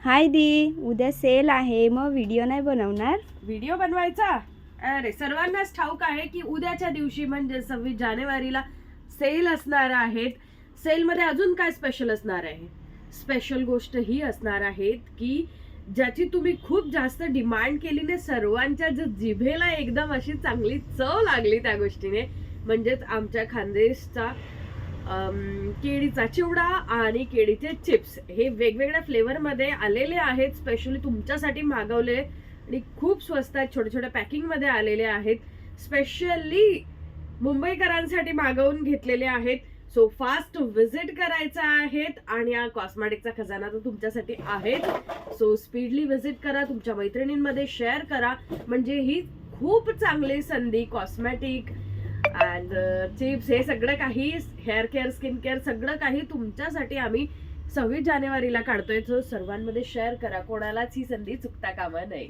हाय दी, उद्या सेल आहे, मग व्हिडिओ नाही बनवणार? व्हिडिओ बनवायचा? अरे सर्वांनाच ठाऊक आहे की उद्याच्या दिवशी म्हणजे 26 जानेवारीला सेल असणार आहेत. सेलमध्ये अजून काय स्पेशल असणार आहे? स्पेशल गोष्ट ही असणार आहेत की ज्याची तुम्ही खूप जास्त डिमांड केलीने, सर्वांच्या जिभेला एकदम अशी चांगली चव लागली त्या गोष्टीने, म्हणजेच आमच्या खानदेशचा केळीचा चिवडा आणि केळीचे चिप्स हे वेगवेगळ्या फ्लेवर मध्ये आलेले आहेत. स्पेशली तुमच्यासाठी मागवले आणि खूप स्वस्त आहेत, छोट्या छोट्या पॅकिंग मध्ये आलेले आहेत. स्पेशली मुंबईकरांसाठी मागवून घेतलेले आहेत. सो फास्ट विजिट करायचा आहेत आणि हा कॉस्मेटिकचा खजाना तर तुमच्यासाठी आहेच. सो स्पीडली विजिट करा, तुमच्या मैत्रिणींमध्ये शेअर करा, म्हणजे ही खूप चांगली संधी कॉस्मेटिक अँड चिप्स हे सगळं काही, हेअर केअर, स्किन केअर सगळं काही तुमच्यासाठी आम्ही 26 जानेवारीला काढतोय. सो सर्वांमध्ये शेअर करा, कोणालाच ही संधी चुकता कामा नये.